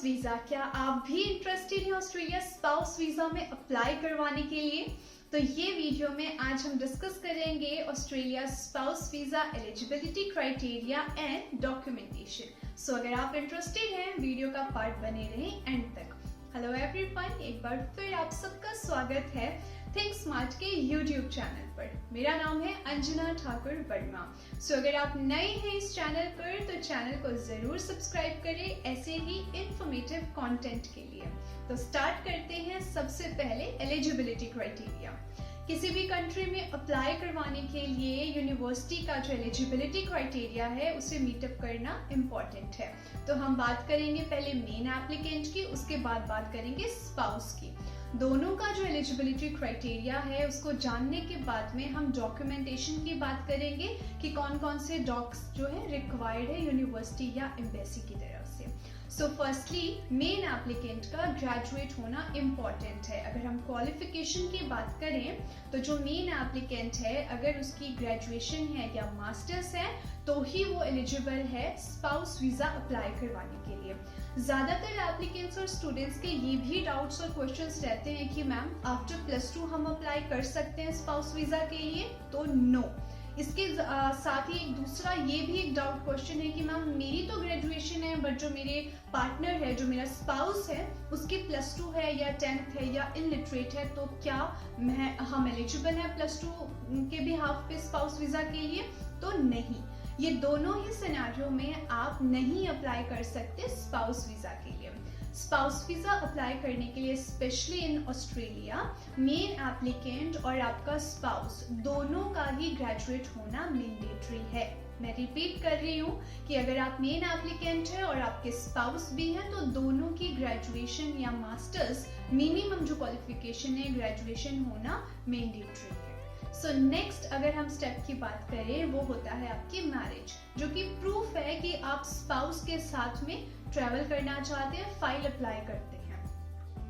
Spouse visa, क्या आप भी इंटरेस्टेड हैं ऑस्ट्रेलिया स्पाउस वीजा में अप्लाई करवाने के लिए? तो ये वीडियो में आज हम डिस्कस करेंगे Australia spouse visa eligibility criteria and documentation. So अगर आप इंटरेस्टेड हैं वीडियो का पार्ट बने रहें एंड तक। हेलो एवरीवन, एक बार फिर आप सबका स्वागत है थिंक स्मार्ट के यूट्यूब चैनल पर। मेरा नाम है अंजना ठाकुर वर्मा। सो अगर आप नए हैं इस चैनल पर तो चैनल को जरूर सब्सक्राइब करें ऐसे ही इंफॉर्मेटिव कंटेंट के लिए। तो स्टार्ट करते हैं सबसे पहले एलिजिबिलिटी क्राइटेरिया। किसी भी कंट्री में अप्लाई करवाने के लिए यूनिवर्सिटी का जो एलिजिबिलिटी क्राइटेरिया है उसे मीटअप करना इम्पॉर्टेंट है। तो हम बात करेंगे पहले मेन एप्लीकेंट की, उसके बाद बात करेंगे स्पाउस की। दोनों का जो एलिजिबिलिटी क्राइटेरिया है उसको जानने के बाद में हम डॉक्यूमेंटेशन की बात करेंगे कि कौन कौन से डॉक्स जो है रिक्वायर्ड है यूनिवर्सिटी या एम्बेसी की तरफ से। सो फर्स्टली मेन एप्लीकेंट का ग्रेजुएट होना इम्पॉर्टेंट है। अगर हम क्वालिफिकेशन की बात करें तो जो मेन एप्लीकेंट है अगर उसकी ग्रेजुएशन है या मास्टर्स है तो ही वो एलिजिबल है स्पाउस वीजा अप्लाई करवाने के लिए। ज्यादातर एप्लीकेंट्स और स्टूडेंट्स के ये भी डाउट्स और क्वेश्चंस रहते हैं कि मैम आफ्टर +2 हम अप्लाई कर सकते हैं स्पाउस वीजा के लिए? तो नो। इसके साथ ही एक दूसरा ये भी एक डाउट क्वेश्चन है कि मैम मेरी तो ग्रेजुएशन है बट जो मेरे पार्टनर है, जो मेरा स्पाउस है, उसकी +2 है या 10th है या इलिटरेट है, तो क्या हम एलिजिबल हैं +2 के बिहाफ पे स्पाउस वीजा के लिए? तो नहीं, ये दोनों ही सिनेरियो में आप नहीं अप्लाई कर सकते स्पाउस वीजा के लिए। स्पाउस वीजा अप्लाई करने के लिए specially in Australia main applicant और आपका स्पाउस दोनों का ही ग्रेजुएट होना मैंडेटरी है। मैं रिपीट कर रही हूँ कि अगर आप मेन एप्लीकेंट है और आपके स्पाउस भी हैं तो दोनों की ग्रेजुएशन या मास्टर्स मिनिमम जो क्वालिफिकेशन है ग्रेजुएशन होना मैंडेटरी है। सो नेक्स्ट अगर हम स्टेप की बात करें वो होता है आपकी मैरिज, जो कि प्रूफ है कि आप स्पाउस के साथ में ट्रैवल करना चाहते हैं, फाइल अप्लाई करते हैं।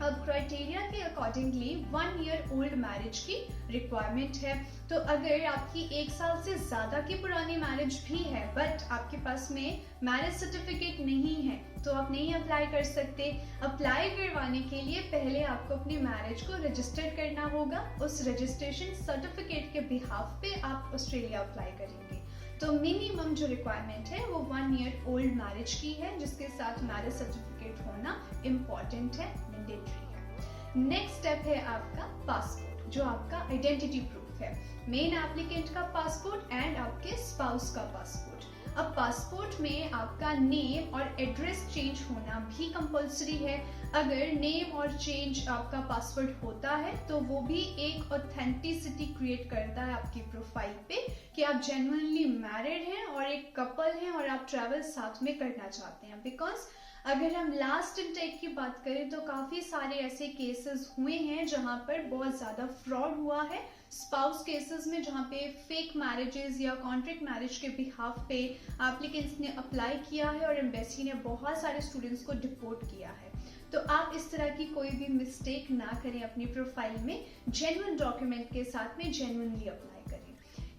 अब क्राइटेरिया के अकॉर्डिंगली 1 ईयर ओल्ड मैरिज की रिक्वायरमेंट है। तो अगर आपकी 1 साल से ज्यादा की पुरानी मैरिज भी है बट आपके पास में मैरिज सर्टिफिकेट नहीं है तो आप नहीं अप्लाई कर सकते। अप्लाई करवाने के लिए पहले आपको अपनी मैरिज को रजिस्टर करना होगा। उस रजिस्ट्रेशन सर्टिफिकेट के बिहाफ पे आप ऑस्ट्रेलिया अप्लाई करेंगे। तो मिनिमम जो रिक्वायरमेंट है वो 1 ईयर ओल्ड मैरिज की है, जिसके साथ मैरिज सर्टिफिकेट होना इम्पॉर्टेंट है, मैंडेटरी है। नेक्स्ट स्टेप है आपका पासपोर्ट, जो आपका आइडेंटिटी प्रूफ है। मेन एप्लीकेंट का पासपोर्ट एंड आपके स्पाउस का पासपोर्ट। अब पासपोर्ट में आपका नेम और एड्रेस चेंज होना भी कंपलसरी है। अगर नेम और चेंज आपका पासवर्ड होता है तो वो भी एक ऑथेंटिसिटी क्रिएट करता है आपकी प्रोफाइल पे कि आप जेन्युइनली मैरिड हैं और एक कपल हैं और आप ट्रैवल साथ में करना चाहते हैं। बिकॉज अगर हम लास्ट इनटेक की बात करें तो काफी सारे ऐसे केसेस हुए हैं जहां पर बहुत ज्यादा फ्रॉड हुआ है स्पाउस केसेस में, जहां पे फेक मैरिजेस या कॉन्ट्रैक्ट मैरिज के बिहाफ पे एप्लीकेंट्स ने अप्लाई किया है और एम्बेसी ने बहुत सारे स्टूडेंट्स को डिपोर्ट किया है। तो आप इस तरह की कोई भी मिस्टेक ना करें अपनी प्रोफाइल में, जेन्युइन डॉक्यूमेंट के साथ में जेन्युइनली अप्लाई करें।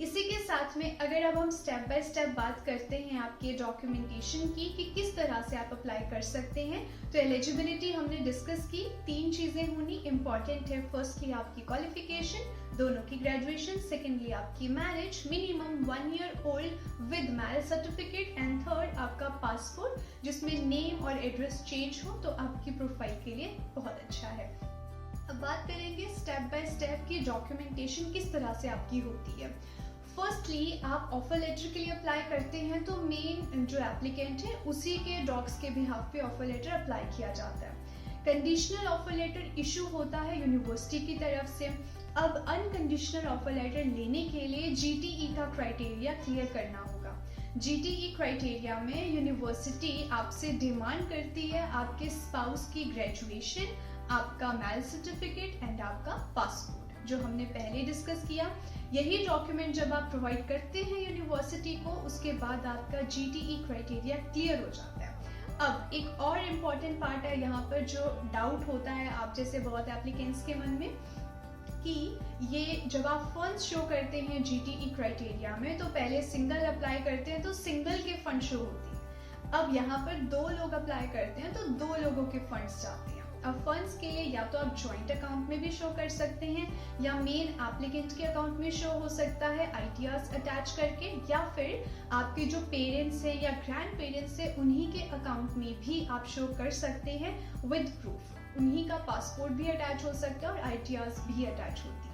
इसी के साथ में अगर अब हम स्टेप बाय स्टेप बात करते हैं आपके डॉक्यूमेंटेशन की कि किस तरह से आप अप्लाई कर सकते हैं, तो एलिजिबिलिटी हमने डिस्कस की, 3 चीजें होनी इंपॉर्टेंट है। फर्स्टली आपकी क्वालिफिकेशन, दोनों की ग्रेजुएशन, सेकेंडली आपकी marriage minimum 1 year old with marriage certificate and third आपका पासपोर्ट जिसमें नेम और एड्रेस चेंज हो, तो आपकी प्रोफाइल के लिए बहुत अच्छा है। अब बात करेंगे स्टेप बाय स्टेप की डॉक्यूमेंटेशन किस तरह से आपकी होती है। फर्स्टली आप ऑफर लेटर के लिए अप्लाई करते हैं तो मेन जो एप्लीकेंट है उसी के डॉक्स के बिहाफ पे ऑफर लेटर अप्लाई किया जाता है। कंडीशनल ऑफर लेटर इशू होता है यूनिवर्सिटी की तरफ से। अब अनकंडीशनल ऑफर लेटर लेने के लिए GTE का क्राइटेरिया क्लियर करना होगा। GTE क्राइटेरिया में यूनिवर्सिटी आपसे डिमांड करती है आपके स्पाउस की ग्रेजुएशन, आपका मैरिज सर्टिफिकेट एंड आपका पासपोर्ट, जो हमने पहले डिस्कस किया। यही डॉक्यूमेंट जब आप प्रोवाइड करते हैं यूनिवर्सिटी को उसके बाद आपका GTE क्राइटेरिया क्लियर हो जाता है। अब एक और इम्पॉर्टेंट पार्ट है यहाँ पर जो डाउट होता है आप जैसे बहुत एप्लीकेंट्स के मन में कि ये जब आप फंड्स शो करते हैं GTE क्राइटेरिया में तो पहले सिंगल अप्लाई करते हैं तो सिंगल के फंड शो होती है। अब यहाँ पर 2 लोग अप्लाई करते हैं तो 2 लोगों के फंड्स जाते हैं। अब फंड्स के लिए या तो आप जॉइंट अकाउंट में भी शो कर सकते हैं या मेन एप्लीकेंट के अकाउंट में शो हो सकता है ITRs अटैच करके, या फिर आपके जो पेरेंट्स हैं या ग्रैंड पेरेंट्स हैं उन्हीं के अकाउंट में भी आप शो कर सकते हैं विद प्रूफ। उन्हीं का पासपोर्ट भी अटैच हो सकता है और ITRs भी अटैच होती है।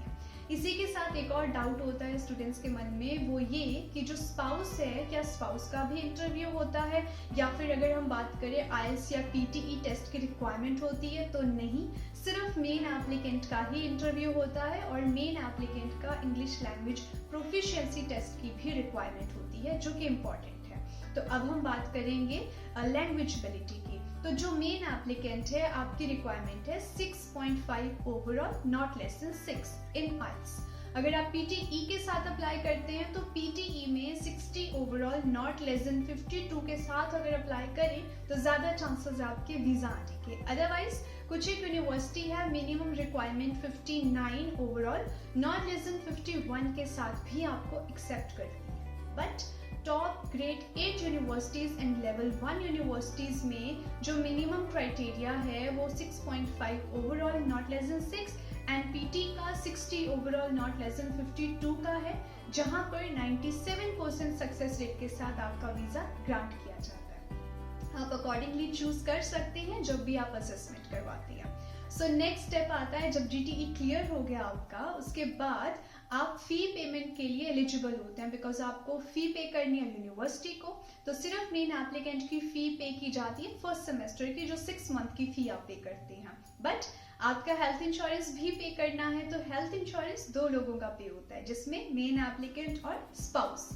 इसी के साथ एक और डाउट होता है स्टूडेंट्स के मन में, वो ये कि जो स्पाउस है, क्या स्पाउस का भी इंटरव्यू होता है, या फिर अगर हम बात करें IELTS या PTE टेस्ट की रिक्वायरमेंट होती है? तो नहीं, सिर्फ मेन एप्लीकेंट का ही इंटरव्यू होता है और मेन एप्लीकेंट का इंग्लिश लैंग्वेज प्रोफिशिएंसी टेस्ट की भी रिक्वायरमेंट होती है, जो कि इम्पॉर्टेंट है। तो अब हम बात करेंगे लैंग्वेज एबिलिटी की। तो जो मेन एप्लीकेंट है, आपकी रिक्वायरमेंट है 6.5 overall, not less than 6 in IELTS। अगर आप PTE के साथ अप्लाई करते हैं तो PTE में 60 ओवरऑल, नॉट लेस देन 52 के साथ अगर अप्लाई करें तो ज्यादा चांसेस है आपके वीजा आने के। अदरवाइज कुछ एक यूनिवर्सिटी है minimum requirement 59 overall, not less than 51 के साथ भी आपको एक्सेप्ट करती है। But top grade 8 universities and level 1 universities में जो मिनिमम क्राइटेरिया है वो 6.5 overall, not less than 6 and PT का 60 ओवरऑल, नॉट लेस देन 52 का है, जहां पर 97% सक्सेस रेट के साथ आपका वीजा ग्रांट किया जाता है। आप अकॉर्डिंगली चूज कर सकते हैं जब भी आप असेसमेंट करवाते हैं। सो नेक्स्ट स्टेप आता है, जब GTE क्लियर हो गया आपका, उसके बाद आप फी पेमेंट के लिए एलिजिबल होते हैं, बिकॉज आपको फी पे करनी है यूनिवर्सिटी को। तो सिर्फ मेन एप्लीकेंट की फी पे की जाती है फर्स्ट सेमेस्टर की, जो 6 मंथ की फी आप पे करते हैं। बट आपका हेल्थ इंश्योरेंस भी पे करना है, तो हेल्थ इंश्योरेंस 2 लोगों का पे होता है, जिसमें मेन एप्लीकेंट और स्पाउस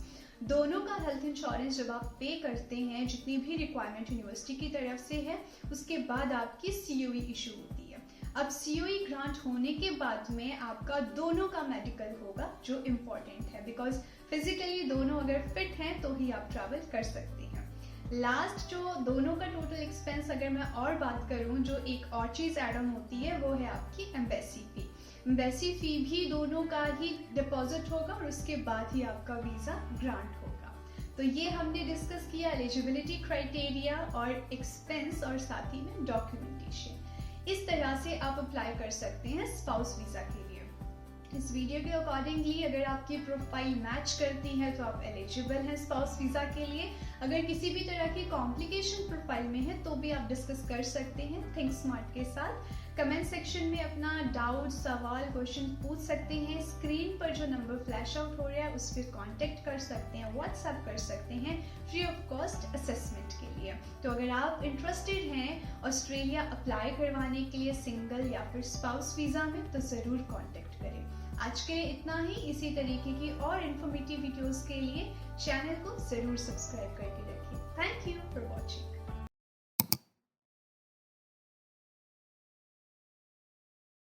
दोनों का हेल्थ इंश्योरेंस जब आप पे करते हैं, जितनी भी रिक्वायरमेंट यूनिवर्सिटी की तरफ से है, उसके बाद आपकी COE इशू होती है। अब COE ग्रांट होने के बाद में आपका दोनों का मेडिकल होगा, जो इम्पोर्टेंट है, बिकॉज फिजिकली दोनों अगर फिट हैं तो ही आप ट्रैवल कर सकते हैं। लास्ट जो दोनों का टोटल एक्सपेंस अगर मैं और बात करूं, जो एक और चीज ऐड ऑन होती है वो है आपकी एम्बेसी फी। एम्बेसी फी भी दोनों का ही डिपॉजिट होगा और उसके बाद ही आपका वीजा ग्रांट होगा। तो ये हमने डिस्कस किया एलिजिबिलिटी क्राइटेरिया और एक्सपेंस और साथ ही में डॉक्यूमेंटेशन। इस तरह से आप अप्लाई कर सकते हैं स्पाउस वीजा के लिए। इस वीडियो के अकॉर्डिंगली अगर आपकी प्रोफाइल मैच करती है तो आप एलिजिबल हैं स्पाउस वीजा के लिए। अगर किसी भी तरह की कॉम्प्लिकेशन प्रोफाइल में है तो भी आप डिस्कस कर सकते हैं थिंक स्मार्ट के साथ। कमेंट सेक्शन में अपना डाउट, सवाल, क्वेश्चन पूछ सकते हैं। स्क्रीन पर जो नंबर फ्लैश आउट हो रहा है उस पर कॉन्टेक्ट कर सकते हैं, व्हाट्सएप कर सकते हैं फ्री ऑफ कॉस्ट असेसमेंट के लिए। तो अगर आप इंटरेस्टेड हैं ऑस्ट्रेलिया अप्लाई करवाने के लिए सिंगल या फिर स्पाउस वीजा में, तो ज़रूर कॉन्टेक्ट करें। आज के लिए इतना ही। इसी तरीके की और इन्फॉर्मेटिव वीडियोस के लिए चैनल को ज़रूर सब्सक्राइब करके रखें। Thank you for watching.